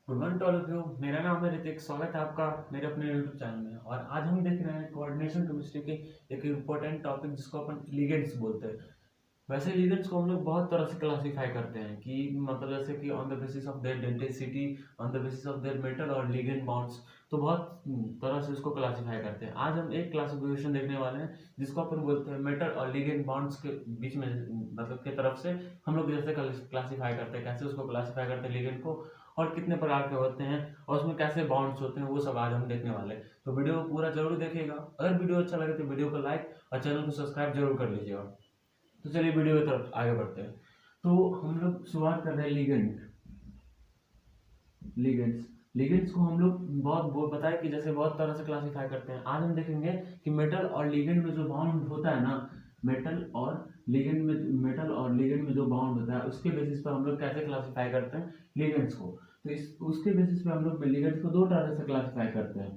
Good morning to all of you. मेरा नाम है ऋतिक। स्वागत है आपका मेरे अपने यूट्यूब चैनल में। और आज हम देख रहे हैं कोऑर्डिनेशन केमिस्ट्री के एक इम्पोर्टेंट टॉपिक जिसको अपन लिगेंड्स बोलते हैं। वैसे लिगेंड्स को हम लोग बहुत तरह से क्लासीफाई करते हैं कि मतलब जैसे कि on the basis of their density, on the basis of their metal और लिगेंड बॉन्ड्स। तो बहुत तरह से इसको क्लासीफाई करते हैं। आज हम एक क्लासिफिकेशन देखने वाले हैं जिसको अपन बोलते हैं मेटल और लिगेंड बॉन्ड्स के बीच में, मतलब के तरफ से हम लोग जैसे क्लासीफाई करते हैं, कैसे उसको क्लासीफाई करते हैं लिगेंड को, और कितने प्रकार के होते हैं और उसमें कैसे बॉन्ड्स होते हैं, वो सब आज हम देखने वाले हैं। तो वीडियो को पूरा जरूर देखिएगा। अगर वीडियो अच्छा लगे तो वीडियो को लाइक और चैनल को सब्सक्राइब जरूर कर लीजिएगा। तो चलिए वीडियो की तरफ आगे बढ़ते हैं। तो हम लोग शुरुआत कर रहे हैं लिगेंड्स। लिगेंड्स को हम लोग बहुत बताया कि जैसे बहुत तरह से क्लासिफाई करते हैं। आज हम देखेंगे कि मेटल और लिगेंड में जो बॉन्ड होता है ना, मेटल और लिगेंड में जो बॉन्ड होता है उसके बेसिस पर हम लोग कैसे क्लासिफाई करते हैं लिगेंड्स को। तो इस उसके बेसिस पे हम लोग लिगेंड्स को दो तरह से क्लासिफाई करते हैं।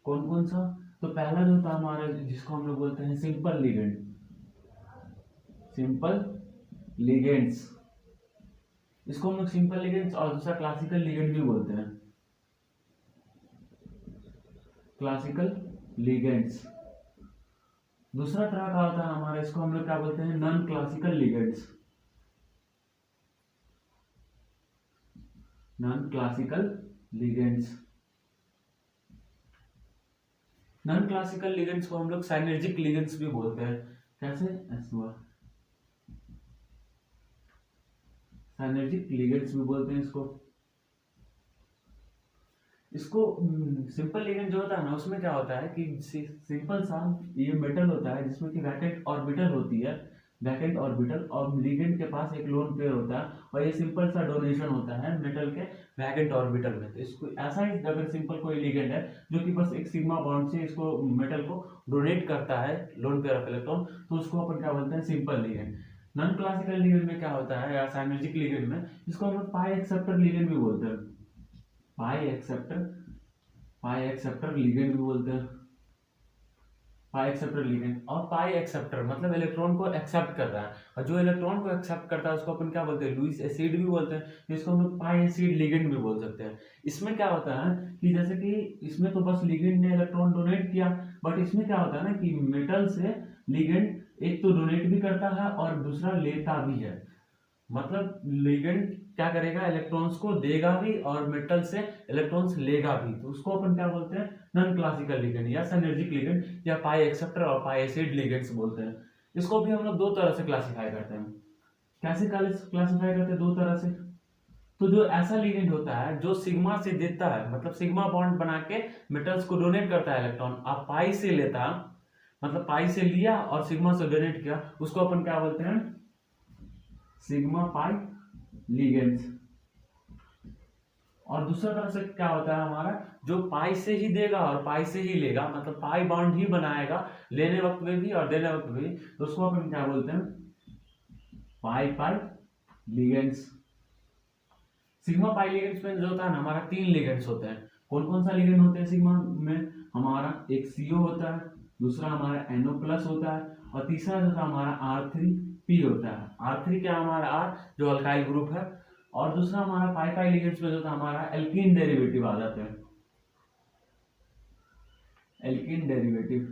कौन कौन सा? तो पहला जो था हमारा, जिसको हम लोग बोलते हैं सिंपल लिगेंड, सिंपल लिगेंड्स। इसको हम लोग सिंपल लिगेंड्स और दूसरा क्लासिकल लिगेंड भी बोलते हैं, क्लासिकल लिगेंड्स। दूसरा तरह का होता है हमारा, इसको हम लोग क्या बोलते हैं, non classical ligands, non classical ligands. Non classical ligands को हम लोग साइनर्जिक लिगेंड्स भी बोलते हैं। कैसे? ऐसा साइनर्जिक लिगेंड्स भी बोलते हैं इसको। इसको सिंपल लिगेंड जो होता है ना, उसमें क्या होता है कि सिंपल सा ये मेटल होता है जिसमें कि वैकेंट ऑर्बिटल होती है, वैकेंट ऑर्बिटल, और लिगेंड के पास एक लोन पेयर होता है, और ये सिंपल सा डोनेशन होता है मेटल के वैकेंट ऑर्बिटल में। तो इसको ऐसा ही, अगर सिंपल कोई लिगेंड है जो कि बस एक सिग्मा बॉन्ड से इसको मेटल को डोनेट करता है लोन पेयर ऑफ इलेक्ट्रॉन, तो उसको अपन क्या बोलते हैं, simple ligand. Non classical ligand में क्या होता है, या साइनर्जिक लिगेंड में, इसको हम लोग पाई एक्सेप्टर लिगेंड भी बोलते हैं, पाई एक्सेप्टर, पाई एक्सेप्टर लिगेंड भी बोलते हैं, पाई एक्सेप्टर लिगेंड। और पाई एक्सेप्टर मतलब इलेक्ट्रॉन को एक्सेप्ट कर रहा है, और जो इलेक्ट्रॉन को एक्सेप्ट करता है उसको अपन क्या बोलते हैं, लुईस एसिड भी बोलते हैं, जिसको हम लोग पाई एसिड लिगेंड भी बोल सकते हैं। इसमें क्या होता है कि जैसे कि इसमें तो बस लिगेंड ने इलेक्ट्रॉन डोनेट किया, बट इसमें क्या होता है ना कि मेटल से लिगेंड एक तो डोनेट भी करता है और दूसरा लेता भी है। मतलब लिगेंड क्या करेगा, इलेक्ट्रॉन्स को देगा भी और मेटल से इलेक्ट्रॉन्स लेगा भी, तो उसको अपन क्या बोलते हैं, नॉन क्लासिकल लिगेंड या सिनर्जिक लिगेंड या पाई एक्सेप्टर और पाई एसिड लिगेंड्स बोलते हैं। इसको भी हम लोग दो तरह से क्लासिफाई करते हैं। कैसे क्लासिफाई करते हैं? दो तरह से। तो जो ऐसा लिगेंड होता है जो सिग्मा से देता है, मतलब सिग्मा बॉन्ड बना के मेटल्स को डोनेट करता है इलेक्ट्रॉन, आप पाई से लेता, मतलब पाई से लिया और सिग्मा से डोनेट किया, उसको अपन क्या बोलते हैं, सिग्मा पाई लिगेंड्स। और दूसरा तरफ से क्या होता है हमारा, जो पाई से ही देगा और पाई से ही लेगा, मतलब पाई बॉन्ड ही बनाएगा लेने वक्त में भी और देने वक्त में भी, तो उसको अपन क्या बोलते हैं, पाई पाई लिगेंड्स। सिग्मा पाई लिगेंड्स में जो होता है ना, हमारा तीन लिगेंड्स होते हैं। कौन कौन सा लिगेंड होते हैं सिग्मा में? हमारा एक सीओ होता है, दूसरा हमारा एनओ प्लस होता है, और तीसरा जो था हमारा R3P होता है। R3 क्या, हमारा आर जो अल्काइल ग्रुप है, और दूसरा हमारा पाई पाई लिगेंड्स में जो था हमारा एल्कीन डेरिवेटिव आ जाते हैं, एल्कीन डेरिवेटिव।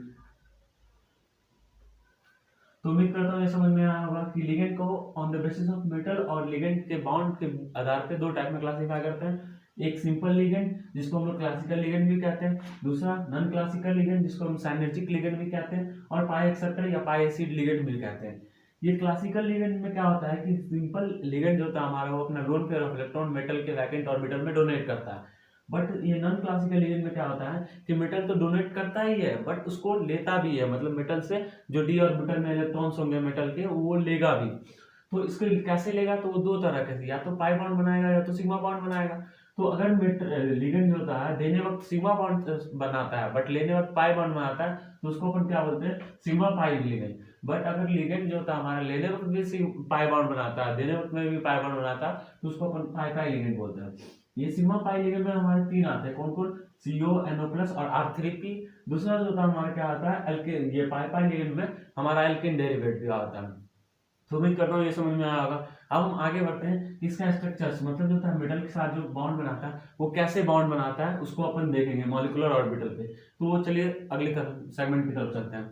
तो उम्मीद करता हूँ ये समझ में आया होगा कि लिगेंड को on the basis of metal और लिगेंड के बॉन्ड के आधार पे दो टाइप में क्लासिफाई करते हैं। एक सिंपल लिगेंड जिसको हम लोग क्लासिकल लिगेंड भी कहते हैं, दूसरा नॉन क्लासिकल लिगेंड जिसको हम साइनर्जिक लिगेंड भी कहते हैं, और पाई एक्सेप्टर या पाई एसिड लिगेंड भी कहते हैं। ये क्लासिकल लिगेंड में क्या होता है कि सिंपल लिगेंड जो होता है हमारा, वो अपना lone pair of electron metal के वैकेंट ऑर्बिटल में डोनेट करता है। बट ये नॉन क्लासिकल लिगेंड में क्या होता है कि मेटल तो डोनेट करता ही है बट उसको लेता भी है, मतलब मेटल से जो डी ऑर्बिटल में इलेक्ट्रॉन्स होंगे मेटल के, वो लेगा भी। तो इसको कैसे लेगा, तो वो दो तरह के, या तो पाई बॉन्ड बनाएगा या तो सिग्मा बॉन्ड बनाएगा। तो अगर लिगेंड जो होता है देने वक्त सिग्मा बॉन्ड बनाता है बट लेने वक्त पाई बॉन्ड बनाता है, तो उसको अपन क्या बोलते हैं, सिग्मा पाई लिगेंड। बट अगर लिगेंड जो होता है हमारा लेने वक्त भी पाई बॉन्ड बनाता है, देने वक्त में भी पाई बॉन्ड बनाता है, तो उसको अपन पाई पाई लिगेंड बोलते हैं। ये सिग्मा पाई लिगेंड में हमारे तीन आते हैं। कौन कौन? CO, NO प्लस और R3P। दूसरा जो होता है हमारा क्या आता है, ये पाई पाई लिगेंड में हमारा एल्केन डेरिवेटिव आता है। तो उम्मीद करता हूँ ये समझ में आया होगा। अब हम आगे बढ़ते हैं, इसका स्ट्रक्चर्स मतलब जो था मेटल के साथ जो बॉन्ड बनाता है वो कैसे बॉन्ड बनाता है उसको अपन देखेंगे मॉलिक्यूलर ऑर्बिटल पे। तो वो चलिए अगली सेगमेंट की तरफ चलते हैं।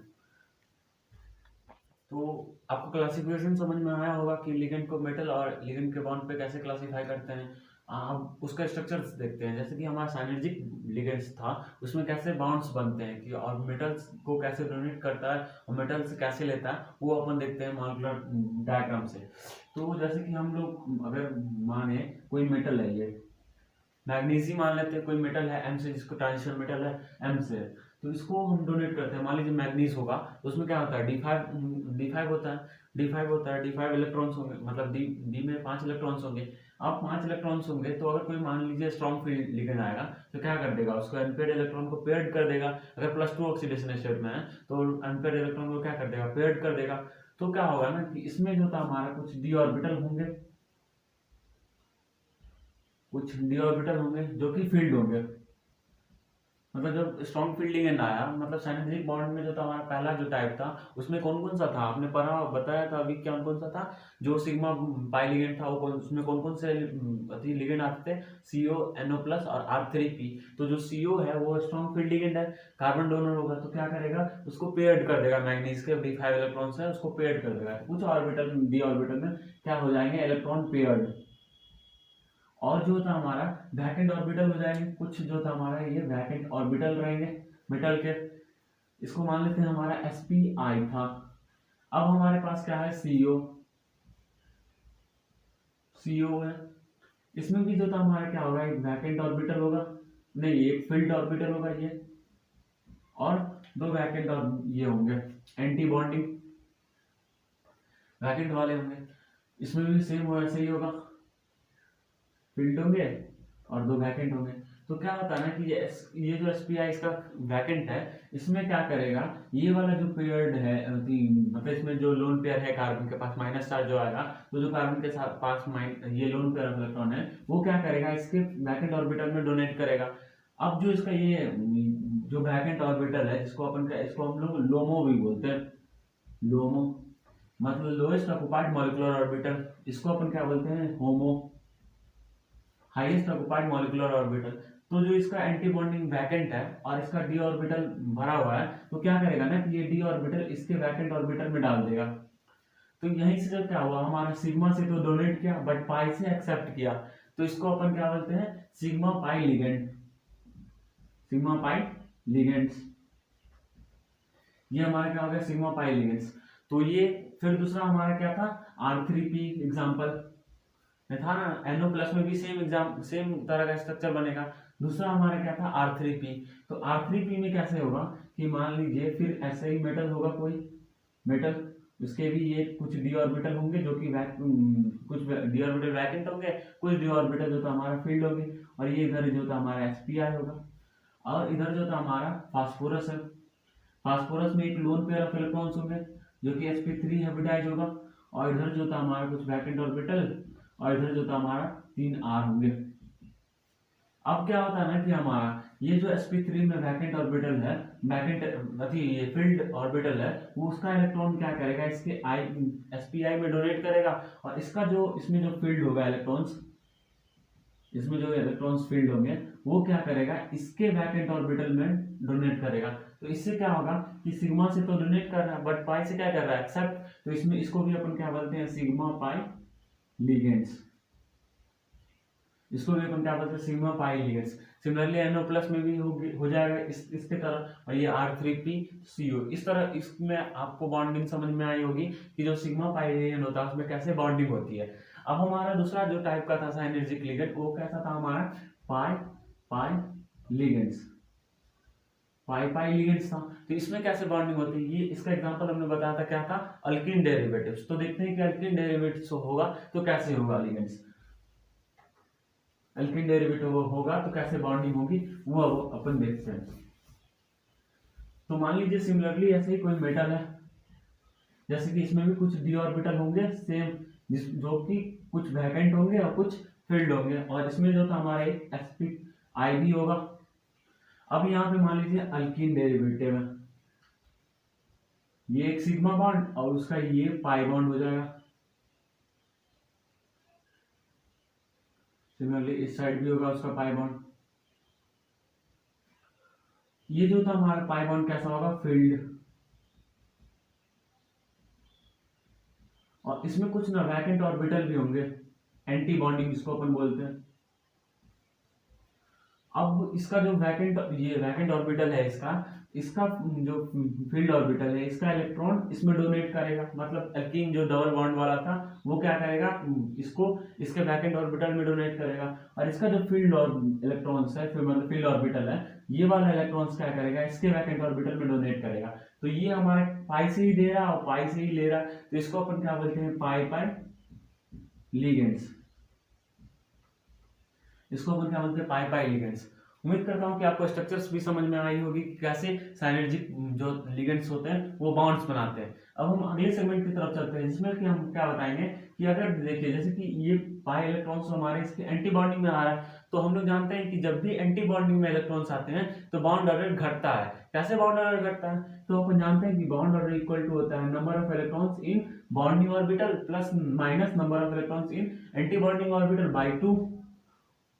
तो आपको क्लासिफिकेशन समझ में आया होगा कि लिगेंड को मेटल और लिगेंड के बॉन्ड पे कैसे क्लासिफाई करते हैं। अब उसका स्ट्रक्चर्स देखते हैं, जैसे कि हमारा साइनर्जिक लिगेंड्स था उसमें कैसे बॉन्ड्स बनते हैं कि और मेटल्स को कैसे डोनेट करता है और मेटल से कैसे लेता है वो अपन देखते हैं मॉलिक्यूलर डायग्राम से। तो जैसे कि हम लोग अगर माने कोई मेटल है, ये मैग्नीशियम मान लेते हैं कोई मेटल है एम से, जिसको ट्रांजिशन मेटल है एम से, तो इसको हम डोनेट करते हैं। मान लीजिए मैग्नीज होगा तो उसमें क्या होता है डी फाइव होता है, डी फाइव इलेक्ट्रॉन्स होंगे, मतलब डी में 5 इलेक्ट्रॉन्स होंगे। अब 5 इलेक्ट्रॉन्स होंगे तो अगर कोई मान लीजिए स्ट्रॉन्ग फील्ड लिगेंड आएगा तो क्या कर देगा, उसको अनपेयर्ड इलेक्ट्रॉन को पेयर्ड कर देगा। अगर +2 ऑक्सीडेशन स्टेट में है तो अनपेयर्ड इलेक्ट्रॉन को क्या कर देगा, पेयर्ड कर देगा। तो क्या होगा ना कि इसमें जो था हमारा कुछ डी ऑर्बिटल होंगे, जो कि फील्ड होंगे। मतलब जब स्ट्रॉन्ग फील्डिंग एंड आया, मतलब साइनर्जिक बॉन्ड में जो था हमारा पहला जो टाइप था उसमें कौन कौन सा था, आपने पढ़ा बताया था अभी कौन कौन सा था। जो सिग्मा पाई लिगेंड था वो उसमें कौन कौन से लिगेंड आते थे, CO NO+ और R3P। तो जो CO है वो स्ट्रॉन्ग फील्ड लिगेंड है, कार्बन डोनर होगा तो क्या करेगा, उसको पेयर्ड कर देगा, मैग्नीज के डी5 इलेक्ट्रॉन्स है उसको पेयर्ड कर देगा। कुछ ऑर्बिटल डी ऑर्बिटल में क्या हो जाएंगे, इलेक्ट्रॉन पेयर्ड। और जो था हमारा वैकेंट ऑर्बिटल हो जाएंगे, कुछ जो था हमारा ये वैकेंट ऑर्बिटल रहेंगे मेटल के। इसको मान लेते हैं हमारा spi था। अब हमारे पास क्या है, CO है। इसमें भी जो था हमारा क्या होगा, एक वैकेंट ऑर्बिटल होगा, नहीं एक फील्ड ऑर्बिटल होगा ये, और 2 वैकेंट और ये होंगे एंटी बॉन्डिंग वैकेंट वाले होंगे। इसमें भी सेम हो ऐसे ही होगा, फील्ड होंगे और 2 वैकेंट होंगे। तो क्या होता है ना कि ये जो SPI इसका वैकेंट है, इसमें क्या करेगा, ये वाला जो पेयर्ड है मतलब इसमें जो लोन पेयर है कार्बन के पास माइनस चार्ज जो आएगा, तो जो कार्बन के साथ पास ये लोन पेयर ऑफ इलेक्ट्रॉन है वो क्या करेगा, इसके वैकेंट ऑर्बिटल में डोनेट करेगा। अब जो इसका ये जो वैकेंट ऑर्बिटल है इसको हम लोग लोमो भी बोलते हैं। लोमो मतलब लोएस्ट ऑक्युपाइड मॉलिक्यूलर ऑर्बिटल, इसको अपन क्या बोलते हैं, होमो, हाईएस्ट ऑक्युपाइड मॉलिक्यूलर ऑर्बिटल। तो जो इसका एंटी बॉन्डिंग वैकेंट है और इसका डी ऑर्बिटल भरा हुआ है, तो क्या करेगा ना कि ये डी ऑर्बिटल इसके वैकेंट ऑर्बिटल में डाल देगा। तो यहीं से जब क्या हुआ, हमारा सिग्मा से तो डोनेट किया बट पाई से एक्सेप्ट किया, तो इसको अपन क्या बोलते हैं, sigma pi ligand, sigma pi ligands. ये हमारा क्या हो गया, सिग्मा पाई लिगेंड्स। तो ये फिर दूसरा हमारा क्या था, R3P एग्जाम्पल था ना, NO+ में भी सेम तरह का स्ट्रक्चर बनेगा। दूसरा हमारा क्या था, R3P। तो R3P में कैसे होगा कि मान लीजिए फिर ऐसे ही मेटल होगा, कोई मेटल, उसके भी ये कुछ डी ऑर्बिटल होंगे जो कि कुछ डी ऑर्बिटल वैकेंट होंगे, कुछ डी ऑर्बिटल जो था हमारा फील्ड होंगे, और ये इधर जो था हमारा SPI होगा। और इधर जो था हमारा फास्फोरस है, फास्फोरस में एक लोन पेयर ऑफ इलेक्ट्रॉन्स होंगे जो कि sp3 हाइब्रिडाइज होगा, और इधर जो था हमारा कुछ वैकेंट ऑर्बिटल, और इधर जो था हमारा 3 R होंगे। अब क्या होता है ना कि हमारा ये जो sp3 में वैकेंट ऑर्बिटल है, वैकेंट ये फील्ड ऑर्बिटल है, वो उसका इलेक्ट्रॉन क्या करेगा, इसके SPI में डोनेट करेगा, और इसका जो इसमें जो फील्ड होगा इलेक्ट्रॉन्स, इसमें जो इलेक्ट्रॉन्स फील्ड होंगे वो क्या करेगा, इसके वैकेंट ऑर्बिटल में डोनेट करेगा। तो इससे क्या होगा कि सिग्मा से तो डोनेट कर रहा है बट पाई से क्या कर रहा है, एक्सेप्ट। तो इसमें इसको भी अपन क्या बोलते हैं, सिग्मा पाई लिगेंड्स। इसको भी अपन क्या बोलते हैं, sigma pi ligands. Similarly NO+ में भी हो जाएगा इसके तरह, और ये R3P CO। इस तरह इसमें आपको बॉन्डिंग समझ में आई होगी कि जो सिग्मा पाई लिगेंड होता है उसमें कैसे बॉन्डिंग होती है। अब हमारा दूसरा जो टाइप का था साइनर्जिक लिगेंड, वो कैसा था हमारा, पाई पाई लिगेंड्स, पाई पाई लिगेंड्स था। तो इसमें कैसे बॉन्डिंग होती है, ये इसका एग्जांपल हमने बताया था, क्या था, अल्किन डेरिवेटिव्स। तो देखते हैं कि अल्किन डेरिवेटिव्स होगा तो कैसे होगा लिगेंड्स, अल्किन डेरिवेटिव होगा तो कैसे बॉन्डिंग होगी वो अपन देखते हैं। तो मान लीजिए सिमिलरली ऐसे ही कोई मेटल है, जैसे कि इसमें भी कुछ डी ऑर्बिटल होंगे सेम, जो कि कुछ वैकेंट होंगे और कुछ फील्ड होंगे, और इसमें जो था हमारा एक spi भी होगा। अब यहाँ पे मान लीजिए अल्किन डेरिवेटिव है, ये एक सिग्मा बॉन्ड और उसका ये पाई बॉन्ड हो जाएगा। सिमिलरली इस साइड भी होगा उसका पाई बॉन्ड। ये जो था हमारा पाई बॉन्ड कैसा होगा, फील्ड। और इसमें कुछ ना वैकेंट ऑर्बिटल भी होंगे, एंटी बॉन्डिंग जिसको अपन बोलते हैं। अब इसका जो वैकेंट, ये वैकेंट ऑर्बिटल है इसका, इसका जो फील्ड ऑर्बिटल है इसका इलेक्ट्रॉन इसमें डोनेट करेगा। मतलब एल्कीन जो डबल बॉन्ड वाला था वो क्या करेगा, इसको इसके वैकेंट ऑर्बिटल में डोनेट करेगा। और इसका जो फील्ड और इलेक्ट्रॉन्स है, फिर मतलब फील्ड ऑर्बिटल है, ये वाला इलेक्ट्रॉन्स क्या करेगा, इसके वैकेंट ऑर्बिटल में डोनेट करेगा। तो ये हमारे पाई से ही दे रहा और पाई से ही ले रहा, तो इसको अपन क्या बोलते हैं, पाई पाई लिगेंड्स। इसको अपन क्या बोलते हैं, पाई पाई लिगेंड्स। उम्मीद करता हूँ कि आपको स्ट्रक्चर्स भी समझ में आई होगी कि कैसे साइनर्जिक जो लिगेंड्स होते हैं वो बॉन्ड्स बनाते हैं। अब हम अगले सेगमेंट की तरफ चलते हैं जिसमें कि हम क्या बताएंगे कि अगर देखिए जैसे कि ये पाई इलेक्ट्रॉन्स हमारे इसके एंटी बॉन्डिंग में आ रहा है, तो हम लोग जानते हैं कि जब भी एंटी बॉन्डिंग में इलेक्ट्रॉन्स आते हैं तो बॉन्ड ऑर्डर घटता है। कैसे बॉन्ड ऑर्डर घटता है, तो अपन जानते हैं कि बॉन्ड ऑर्डर इक्वल टू होता है number of electrons in bonding orbital plus minus number of electrons in anti bonding orbital by 2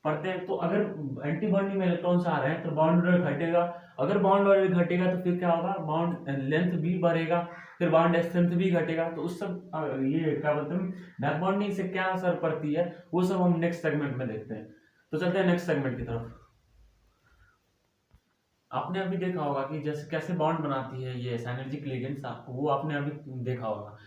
पढ़ते हैं। तो अगर एंटी बॉन्डिंग में इलेक्ट्रॉन्स आ रहे हैं तो बॉन्ड ऑर्डर घटेगा। अगर बॉन्ड ऑर्डर घटेगा तो फिर क्या होगा, बॉन्ड लेंथ भी बढ़ेगा, फिर बॉन्ड स्ट्रेंथ भी घटेगा। तो उस सब ये क्या बोलते हैं, बैक बॉन्डिंग से क्या असर पड़ती है वो सब हम नेक्स्ट सेगमेंट में देखते हैं। तो चलते हैं नेक्स्ट सेगमेंट की तरफ। आपने अभी देखा होगा कि जैसे कैसे बॉन्ड बनाती है ये साइनर्जिक लिगेंड्स, वो आपने अभी देखा होगा।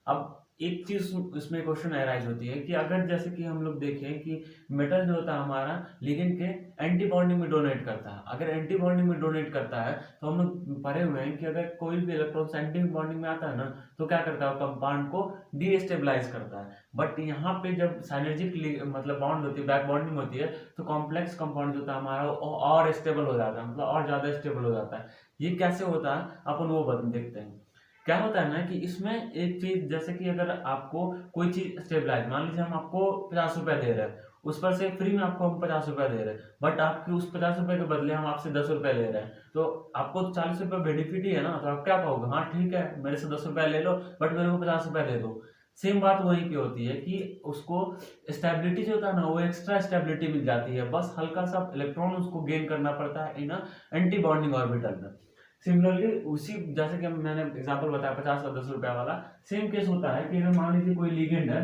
अब एक चीज इसमें क्वेश्चन अराइज होती है कि अगर जैसे कि हम लोग देखें कि मेटल जो होता है हमारा लिगेंड के एंटी बॉन्डिंग में डोनेट करता है। अगर एंटी बॉन्डिंग में डोनेट करता है तो हम लोग पढ़े हुए हैं कि अगर कोई भी इलेक्ट्रॉन एंटी बॉन्डिंग में आता है ना तो क्या करता है, कंपाउंड को डीस्टेबलाइज करता है। बट यहाँ पे जब साइनर्जिक मतलब बॉन्ड होती है, बैक बॉन्डिंग होती है, तो कॉम्प्लेक्स कंपाउंड जो होता है हमारा और स्टेबल हो जाता है, मतलब और ज्यादा स्टेबल हो जाता है। ये कैसे होता है अपन वो देखते हैं। क्या होता है ना कि इसमें एक चीज जैसे कि अगर आपको कोई चीज स्टेबलाइज, मान लीजिए हम आपको 50 रुपए दे रहे हैं, उस पर से फ्री में आपको हम 50 रुपए दे रहे हैं, बट आपके उस 50 रुपए के बदले हम आपसे 10 रुपए ले रहे हैं, तो आपको तो 40 रुपए बेनिफिट ही है ना। तो आप क्या कहोगे, हाँ ठीक है मेरे से 10 रुपए ले लो बट मेरे को 50 रुपए दे दो। सेम बात वहीं की होती है कि उसको स्टेबिलिटी जो होता है ना वो एक्स्ट्रा स्टेबिलिटी मिल जाती है, बस हल्का सा इलेक्ट्रॉन उसको गेन करना पड़ता है इन एंटी बॉन्डिंग ऑर्बिटल में। सिमिलरली उसी जैसे कि मैंने एग्जांपल बताया 50 और 10 रुपया वाला, सेम केस होता है कि अगर मान लीजिए कोई लिगेंड है,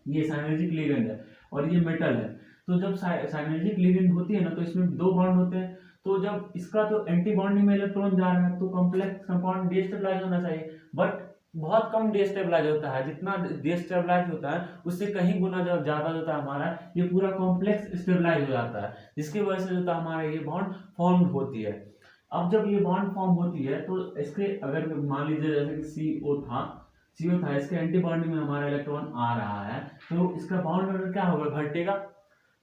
ये साइनर्जिक लिगेंड है और ये मेटल है, तो जब साइनर्जिक लिगेंड होती है ना तो इसमें दो बॉन्ड होते हैं। तो जब इसका तो एंटी बॉन्डिंग में इलेक्ट्रॉन जा रहा है तो कॉम्प्लेक्स कंपाउंड डिस्टेबलाइज होना चाहिए, बट बहुत कम डिस्टेबलाइज होता है। जितना डिस्टेबलाइज होता है उससे कहीं गुना ज्यादा होता है हमारा ये पूरा कॉम्प्लेक्स स्टेबलाइज हो जाता है, जिसकी वजह से जो हमारा ये बॉन्ड फॉर्म होती है। अब जब ये बॉन्ड फॉर्म होती है तो इसके अगर मान लीजिए जैसे कि सीओ था, इसके एंटी बॉन्डिंग में हमारा इलेक्ट्रॉन आ रहा है, तो इसका बॉन्ड ऑर्डर क्या होगा, घटेगा।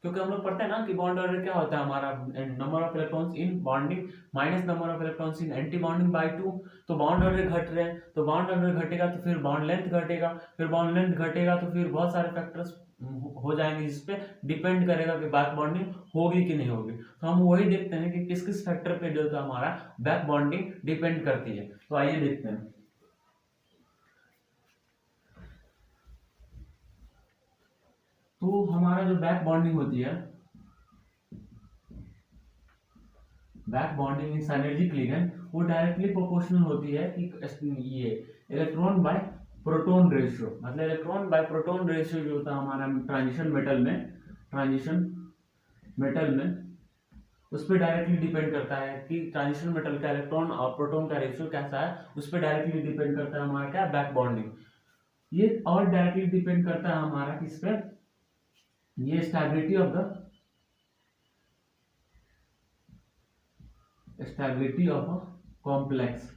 क्योंकि हम लोग पढ़ते हैं ना कि बॉन्ड ऑर्डर क्या होता है हमारा, number of electrons in bonding minus number of electrons in antibonding by 2। तो बॉन्ड ऑर्डर घट रहे हैं, तो बॉन्ड ऑर्डर घटेगा तो फिर बॉन्ड लेंथ घटेगा, फिर बॉन्ड लेंथ घटेगा तो फिर बहुत सारे फैक्टर्स हो जाएंगे जिसपे डिपेंड करेगा कि बैक बॉन्डिंग होगी कि नहीं होगी। तो हम वही देखते हैं कि किस किस फैक्टर पे जो है हमारा बैक बॉन्डिंग डिपेंड करती है। तो आइए देखते हैं। तो हमारा जो बैक बॉन्डिंग होती है, बैक बॉन्डिंग इन साइनर्जिक लिगेंड वो डायरेक्टली प्रोपोर्शनल होती है कि ये इलेक्ट्रॉन बाय प्रोटॉन रेशियो, मतलब इलेक्ट्रॉन बाय प्रोटॉन रेशियो जो होता है हमारा ट्रांजिशन मेटल में उस पर डायरेक्टली डिपेंड करता है कि ट्रांजिशन मेटल का इलेक्ट्रॉन और प्रोटॉन का रेशियो कैसा है, उस पर डायरेक्टली डिपेंड करता है हमारा क्या, बैक बॉन्डिंग। ये और डायरेक्टली डिपेंड करता है हमारा किस पे, ये स्टेबिलिटी ऑफ अ कॉम्प्लेक्स,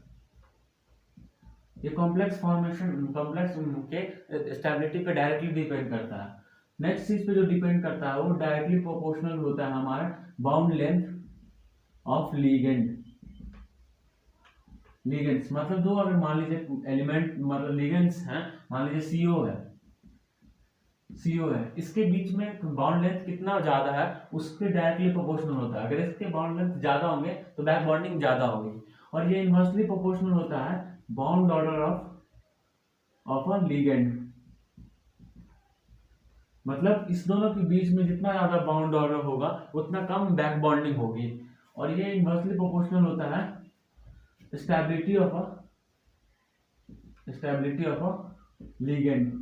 ये कॉम्प्लेक्स फॉर्मेशन कॉम्प्लेक्स के स्टेबिलिटी पे डायरेक्टली डिपेंड करता है। नेक्स्ट चीज पे जो डिपेंड करता है वो डायरेक्टली प्रोपोर्शनल होता है हमारा बाउंड लेंथ ऑफ लिगेंड्स। मतलब दो अगर मान लीजिए एलिमेंट मतलब लिगेंड्स हैं, मान लीजिए सीओ है, इसके बीच में बॉन्ड लेंथ कितना ज्यादा है उसके डायरेक्टली प्रोपोर्शनल होता है। अगर इसके बॉन्ड लेंथ ज्यादा होंगे तो बैक बॉन्डिंग ज्यादा होगी, और ये इनवर्सली प्रोपोर्शनल होता है bond order of a ligand. मतलब इस दोनों के बीच में जितना ज्यादा बॉन्ड ऑर्डर होगा उतना कम बैक बॉन्डिंग होगी, और ये इन्वर्सली प्रोपोर्शनल होता है स्टेबिलिटी ऑफ लिगेंड।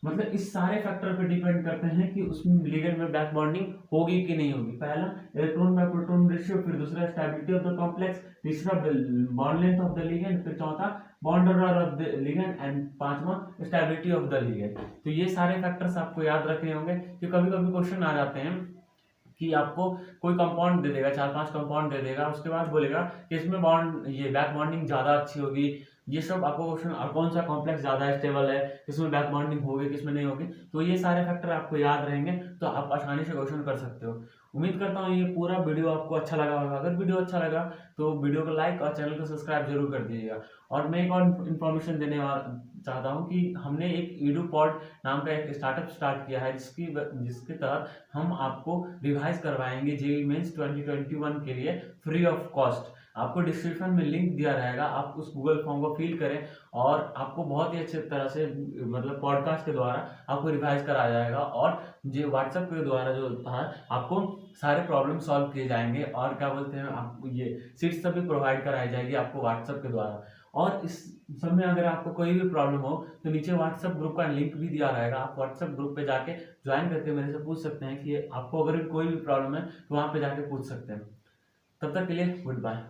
मतलब इस सारे फैक्टर पे डिपेंड करते हैं कि उसमें लिगेंड में बैक बॉन्डिंग होगी कि नहीं होगी। पहला इलेक्ट्रॉन बाय प्रोटॉन रेशियो, फिर दूसरा स्टेबिलिटी ऑफ द कॉम्प्लेक्स, तीसरा bond length of the ligand, फिर चौथा bond order of the ligand, and पांचवा स्टेबिलिटी ऑफ द लिगेंड। तो ये सारे फैक्टर्स आपको याद रखने होंगे, कि कभी कभी क्वेश्चन आ जाते हैं कि आपको कोई कंपाउंड दे देगा, 4-5 कंपाउंड दे देगा, उसके बाद बोलेगा कि इसमें बॉन्ड ये बैक बॉन्डिंग ज्यादा अच्छी होगी। ये सब आपको क्वेश्चन, और कौन सा कॉम्प्लेक्स ज्यादा स्टेबल है, किसमें बैक बॉन्डिंग होगी किसमें नहीं होगी, तो ये सारे फैक्टर आपको याद रहेंगे, तो आप आसानी से क्वेश्चन कर सकते हो। उम्मीद करता हूँ ये पूरा वीडियो आपको अच्छा लगा होगा। अगर वीडियो अच्छा लगा तो वीडियो को लाइक और चैनल को सब्सक्राइब जरूर कर दीजिएगा। और मैं एक और इन्फॉर्मेशन देने चाहता हूँ कि हमने एक ईडूपॉड नाम का एक स्टार्टअप स्टार्ट किया है, जिसके तहत हम आपको रिवाइज करवाएंगे जेईई मेंस 2021 के लिए फ्री ऑफ कॉस्ट। आपको डिस्क्रिप्शन में लिंक दिया रहेगा, आप उस गूगल फॉर्म को फिल करें, और आपको बहुत ही अच्छे तरह से मतलब पॉडकास्ट के द्वारा आपको रिवाइज कराया जाएगा, और जो व्हाट्सएप के द्वारा जो है आपको सारे प्रॉब्लम सॉल्व किए जाएंगे, और क्या बोलते हैं आपको ये सीट्स सभी प्रोवाइड कराई जाएगी आपको व्हाट्सएप के द्वारा। और इस सब में अगर आपको कोई भी प्रॉब्लम हो तो नीचे व्हाट्सएप ग्रुप का लिंक भी दिया रहेगा, आप व्हाट्सएप ग्रुप पे जाके ज्वाइन करके मेरे से पूछ सकते हैं कि आपको अगर कोई भी प्रॉब्लम है तो वहाँ पे जाके पूछ सकते हैं। तब तक के लिए गुड बाय।